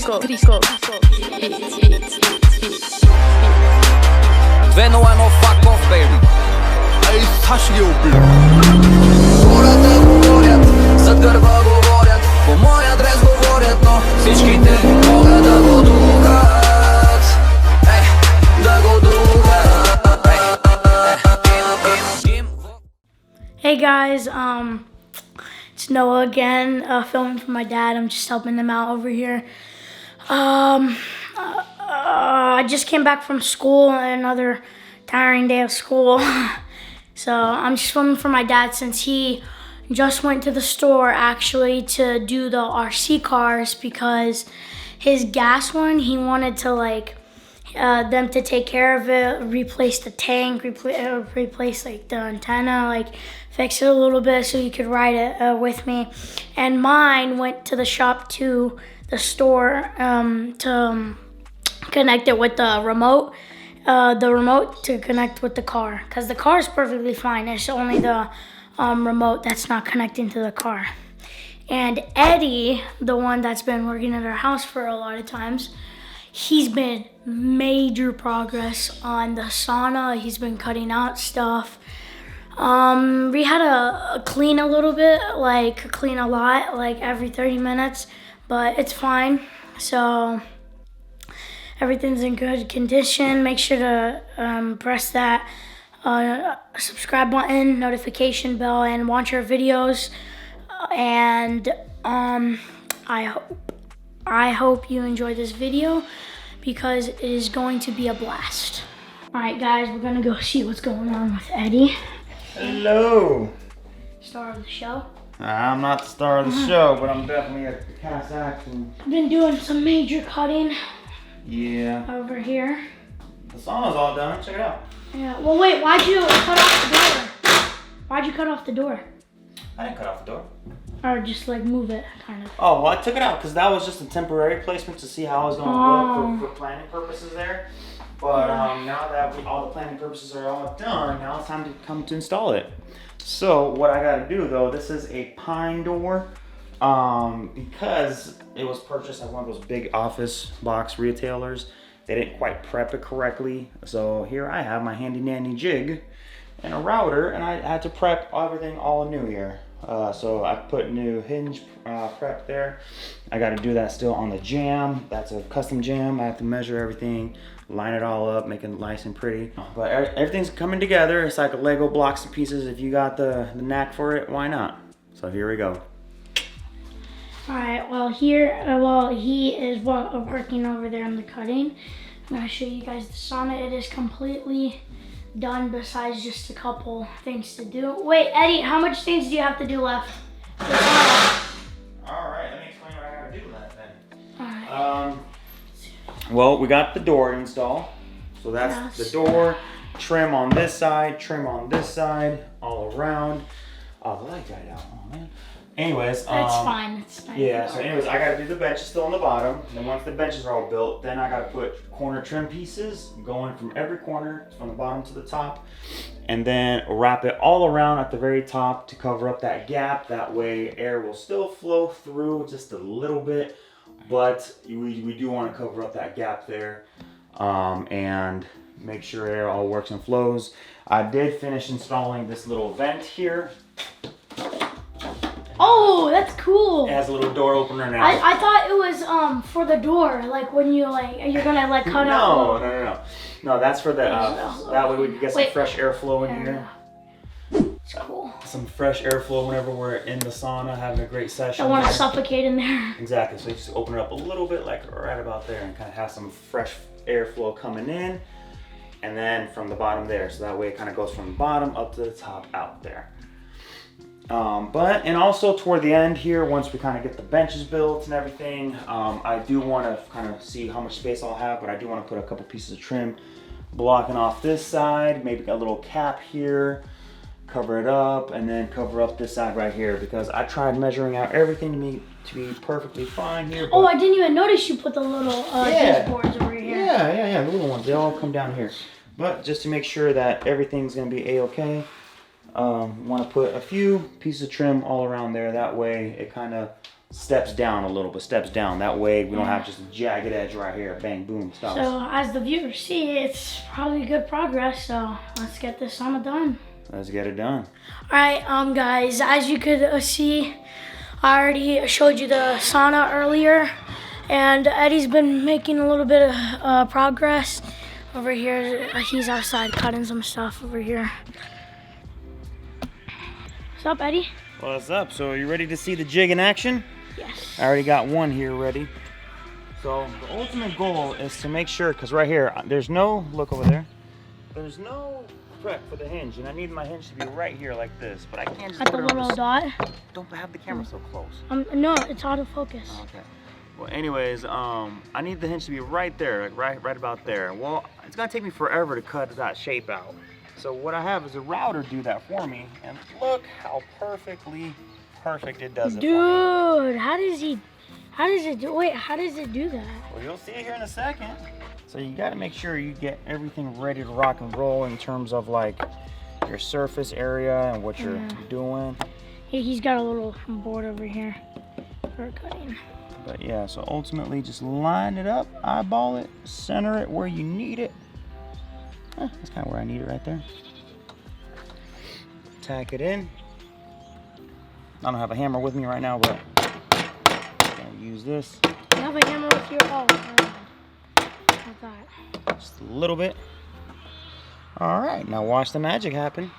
2-0, fuck off, baby. Ej, Sash je ubil. Гората говорят, зад гърба говорят, по мой адрес говорят, но всичките могат да го духат. Ей, да го духат. Hey guys, it's Noah again, filming for my dad. I'm just helping him out over here. I just came back from school, another tiring day of school. So I'm just filming for my dad since he just went to the store actually to do the RC cars because his gas one, he wanted to like them to take care of it, replace the tank, replace like the antenna, like fix it a little bit so he could ride it with me. And mine went to the shop to the store to connect it with the remote to connect with the car, because the car is perfectly fine. It's only the remote that's not connecting to the car. And Eddie, the one that's been working at our house for a lot of times, he's been major progress on the sauna. He's been cutting out stuff. We had to clean a little bit, like clean a lot, like every 30 minutes, but it's fine. So everything's in good condition. Make sure to press that subscribe button, notification bell, and watch our videos. And I hope you enjoy this video because it is going to be a blast. All right, guys, we're gonna go see what's going on with Eddie. Hello. Star of the show. I'm not the star of the show, but I'm definitely a cast action. I've been doing some major cutting. Yeah. Over here. The sauna's all done. Check it out. Yeah. Well, wait. Why'd you cut off the door? Why'd you cut off the door? I didn't cut off the door. Or just like move it, kind of. Oh, well, I took it out because that was just a temporary placement to see how it was going to look for planning purposes there. But now that all the planning purposes are all done, now it's time to come to install it. So what I got to do though, this is a pine door. Because it was purchased at one of those big office box retailers, they didn't quite prep it correctly. So here I have my handy dandy jig and a router, and I had to prep everything all new here. So I put new hinge prep there. I got to do that still on the jamb. That's a custom jamb. I have to measure everything, line it all up, make it nice and pretty. But everything's coming together. It's like a Lego blocks and pieces. If you got the knack for it, why not? So here we go. All right, well here, while he is working over there on the cutting, I'm gonna show you guys the sauna. It is completely done besides just a couple things to do. Wait, Eddie, how much things do you have to do left? All right, let me explain what I gotta do that then. All right. Well, we got the door installed. So that's the door, trim on this side, trim on this side, all around. Oh, the light died out, oh man. Anyways, that's fine. It's fine. Yeah. So, anyways, I gotta do the benches still on the bottom. And then once the benches are all built, then I gotta put corner trim pieces going from every corner, from the bottom to the top, and then wrap it all around at the very top to cover up that gap. That way, air will still flow through just a little bit, but we do want to cover up that gap there, and make sure air all works and flows. I did finish installing this little vent here. Oh, that's cool. It has a little door opener now. I thought it was for the door, like when you you're gonna like cut out. No, that's for the that way we can get some fresh airflow in here. It's cool. Some fresh airflow whenever we're in the sauna having a great session. I want to suffocate in there. Exactly. So you just open it up a little bit, like right about there, and kind of have some fresh airflow coming in, and then from the bottom there. So that way it kind of goes from the bottom up to the top out there. And also toward the end here, once we kind of get the benches built and everything, I do want to kind of see how much space I'll have, but I do want to put a couple pieces of trim blocking off this side, maybe a little cap here, cover it up, and then cover up this side right here, because I tried measuring out everything to be perfectly fine here. Oh, I didn't even notice you put the little boards over here. Yeah, the little ones, they all come down here. But just to make sure that everything's gonna be a-okay, Want to put a few pieces of trim all around there. That way it kind of steps down a little bit, steps down. That way we don't have just a jagged edge right here. Bang, boom, stops. So as the viewers see, it's probably good progress. So let's get this sauna done. Let's get it done. All right, guys, as you could see, I already showed you the sauna earlier, and Eddie's been making a little bit of progress over here. He's outside cutting some stuff over here. What's up, Eddie? What's up? So are you ready to see the jig in action? Yes. I already got one here ready. So the ultimate goal is to make sure, because right here, there's no, look over there, there's no prep for the hinge, and I need my hinge to be right here like this, but I can't just At the put it on little dot? Don't have the camera so close. No, it's autofocus. Okay. Well, anyways, I need the hinge to be right there, like right about there. Well, it's gonna take me forever to cut that shape out. So what I have is a router do that for me, and look how perfectly perfect it does it for me. Dude, how does it do that? Well, you'll see it here in a second. So you gotta make sure you get everything ready to rock and roll in terms of like your surface area and what you're doing. He's got a little board over here for cutting. But yeah, so ultimately just line it up, eyeball it, center it where you need it. That's kind of where I need it right there. Tack it in. I don't have a hammer with me right now, but I'm gonna use this. You have a hammer with your like that. Just a little bit. All right, now watch the magic happen.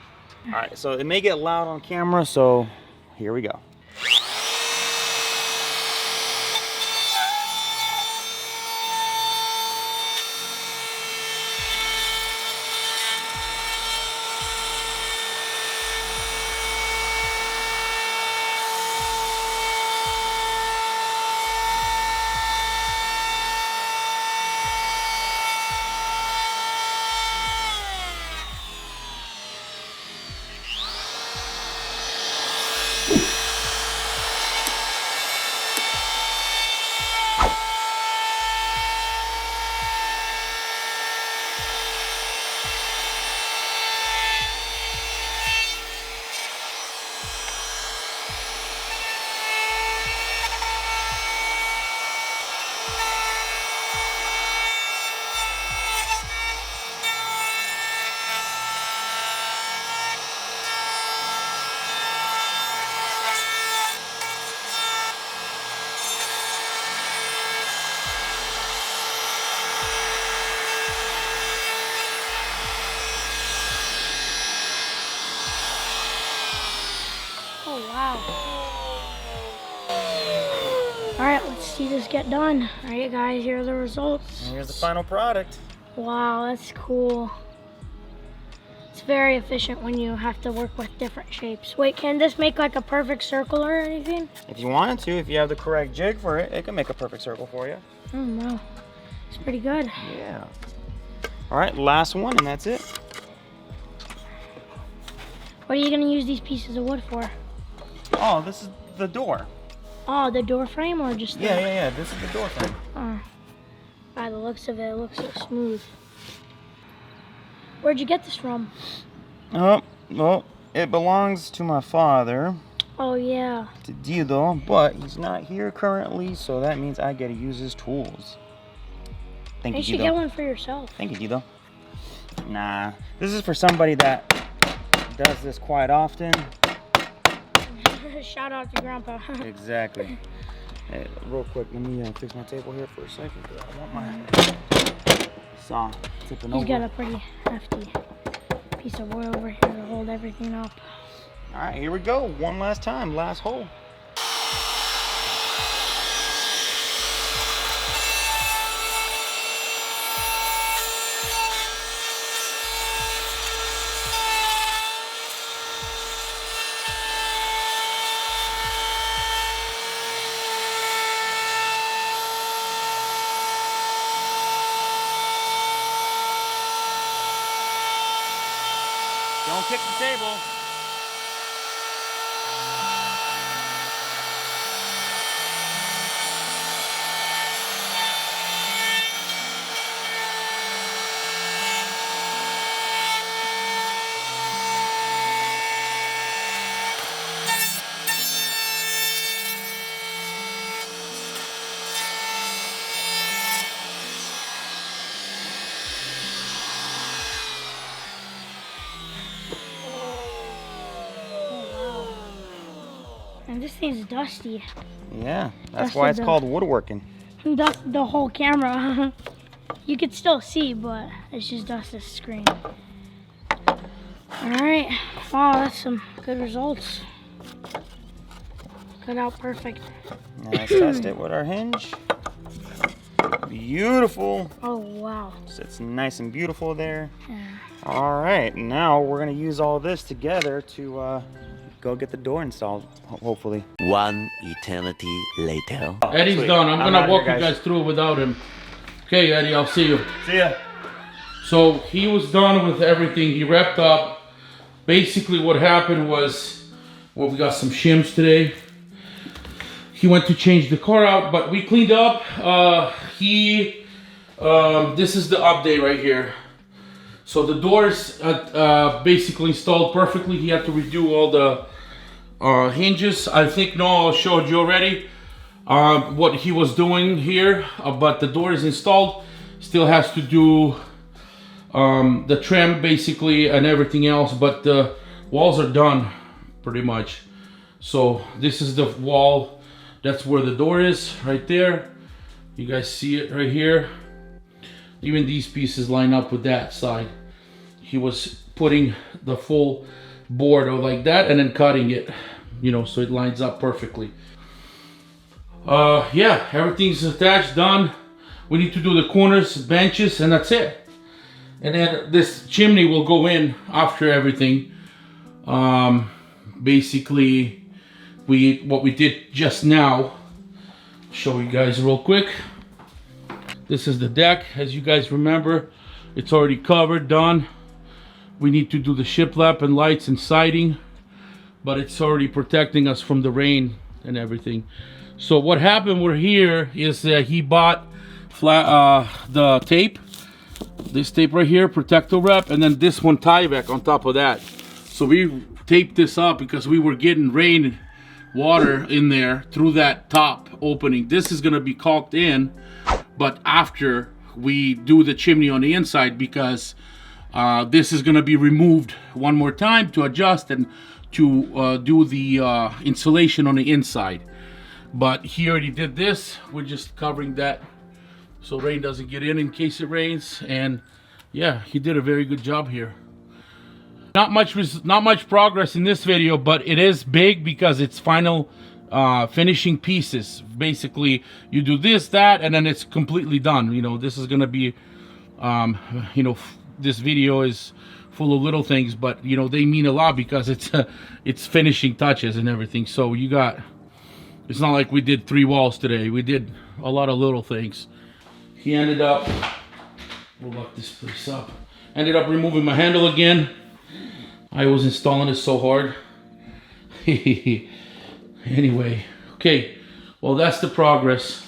All right, so it may get loud on camera, so here we go. Alright, let's see this get done. Alright guys, here are the results. And here's the final product. Wow, that's cool. It's very efficient when you have to work with different shapes. Wait, can this make like a perfect circle or anything? If you wanted to, if you have the correct jig for it, it can make a perfect circle for you. Oh wow, it's pretty good. Yeah. All right, last one, and that's it. What are you gonna use these pieces of wood for? Oh, this is the door. Oh, the door frame or just the... Yeah, this is the door frame. Oh. By the looks of it, it looks so smooth. Where'd you get this from? Oh, well, it belongs to my father, Oh yeah. to Dido, but he's not here currently, so that means I get to use his tools. Thank You you, should Dido. get one for yourself. Thank you, Dido. Nah, this is for somebody that does this quite often. Shout out to Grandpa. Exactly. Hey, real quick, let me fix my table here for a second, because I want my saw tipping over. He's got a pretty hefty piece of wood over here to hold everything up. All right, here we go. One last time, last hole. Don't kick the table. And this thing's dusty. Yeah, that's Dusted why it's the- called woodworking. Dust the whole camera. You can still see, but it's just dust the screen. Alright. Wow, that's some good results. Cut out perfect. Now let's test it with our hinge. Beautiful. Oh, wow. It's nice and beautiful there. Yeah. All right, now we're gonna use all this together to go get the door installed, hopefully. One eternity later. Eddie's Sweet. done. I'm I'm gonna out walk here, you guys. guys through it without him. Okay, Eddie, I'll see you. See ya. So he was done with everything. He wrapped up. Basically what happened was, well, we got some shims today. He went to change the car out, but we cleaned up. This is the update right here. So the doors basically installed perfectly. He had to redo all the hinges. I think Noah showed you already what he was doing here, but the door is installed. Still has to do the trim basically and everything else, but the walls are done pretty much. So this is the wall. That's where the door is, right there. You guys see it right here. Even these pieces line up with that side. He was putting the full board or like that and then cutting it, you know, so it lines up perfectly. Yeah, everything's attached, done. We need to do the corners, benches, and that's it. And then this chimney will go in after everything. Basically, what we did just now, show you guys real quick. This is the deck. As you guys remember, it's already covered, done. We need to do the shiplap and lights and siding, but it's already protecting us from the rain and everything. So what happened, we're here, is he bought the tape. This tape right here, Protector Wrap, and then this one Tyvek on top of that. So we taped this up because we were getting rain water in there through that top opening. This is gonna be caulked in, but after we do the chimney on the inside, because this is gonna be removed one more time to adjust and to do the insulation on the inside. But he already did this. We're just covering that so rain doesn't get in case it rains. And yeah, he did a very good job here. Not much progress in this video, but it is big because it's final finishing pieces. Basically, you do this, that, and then it's completely done. You know, this is gonna be, you know, this video is full of little things, but you know, they mean a lot because it's finishing touches and everything. So you got, it's not like we did 3 walls today. We did a lot of little things. He ended up, we'll lock this place up. Ended up removing my handle again. I was installing it so hard. Anyway, okay. Well, that's the progress.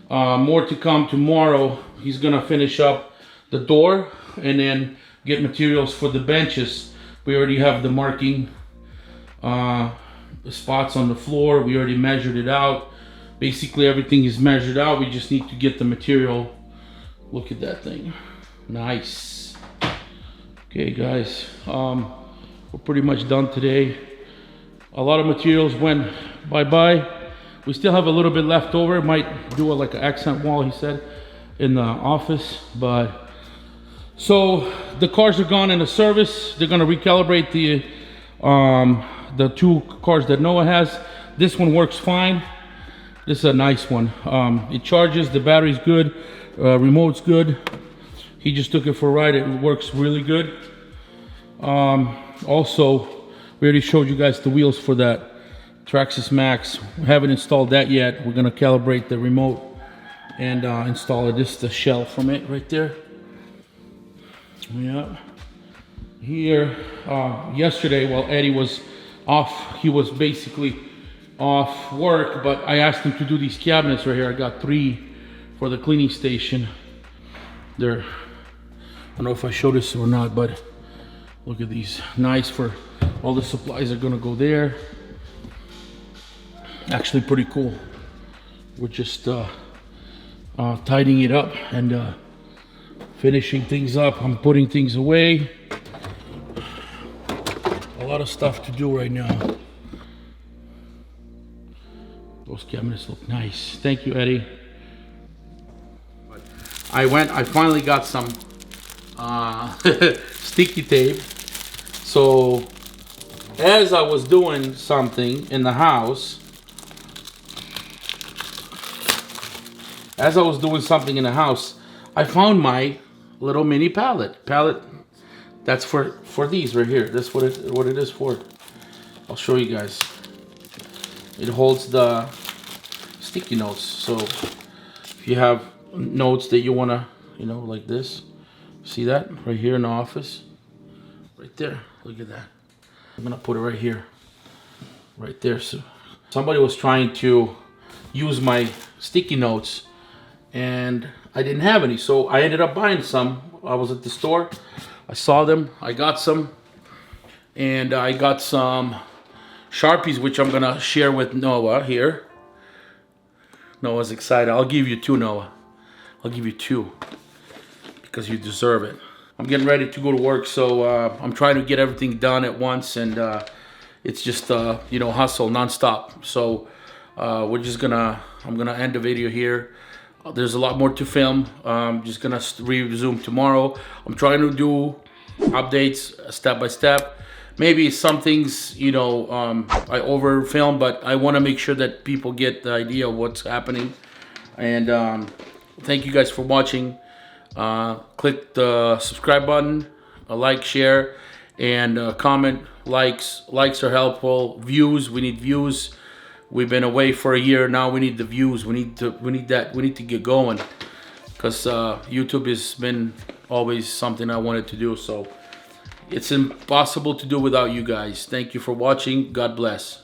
More to come tomorrow. He's gonna finish up the door and then get materials for the benches. We already have the marking the spots on the floor. We already measured it out. Basically everything is measured out. We just need to get the material. Look at that thing. Nice. Okay guys, we're pretty much done today. A lot of materials went bye-bye. We still have a little bit left over. Might do like an accent wall, he said, in the office. But so the cars are gone into service. They're gonna recalibrate the 2 cars that Noah has. This one works fine. This is a nice one. It charges, the battery's good, remote's good. He just took it for a ride. It works really good. Also, we already showed you guys the wheels for that Traxxas Max. We haven't installed that yet. We're gonna calibrate the remote and install it. This is the shell from it right there. Yeah. Here, yesterday, while Eddie was off, he was basically off work, but I asked him to do these cabinets right here. I got 3 for the cleaning station. They're, I don't know if I showed this or not, but look at these. Nice, for all the supplies are gonna go there. Actually pretty cool. We're just tidying it up and finishing things up. I'm putting things away. A lot of stuff to do right now. Those cabinets look nice. Thank you, Eddie. I finally got some sticky tape. So as I was doing something in the house, I found my little mini palette. That's for these right here. That's what it is for. I'll show you guys. It holds the sticky notes. So if you have notes that you wanna, like this, see that right here in the office, right there. Look at that. I'm gonna put it right here, right there. So somebody was trying to use my sticky notes, and I didn't have any, so I ended up buying some. I was at the store, I saw them, I got some, and I got some Sharpies, which I'm gonna share with Noah here. Noah's excited. I'll give you two, Noah. I'll give you two because you deserve it. I'm getting ready to go to work, so I'm trying to get everything done at once, and it's just hustle nonstop. So I'm gonna end the video here. There's a lot more to film. I'm just gonna resume tomorrow. I'm trying to do updates step by step. Maybe some things, I over film, but I want to make sure that people get the idea of what's happening. And thank you guys for watching. Click the subscribe button, a like, share, and comment. Likes are helpful. Views, we need views. We've been away for a year now. We need the views. We need to get going, because YouTube has been always something I wanted to do. So it's impossible to do without you guys. Thank you for watching. God bless.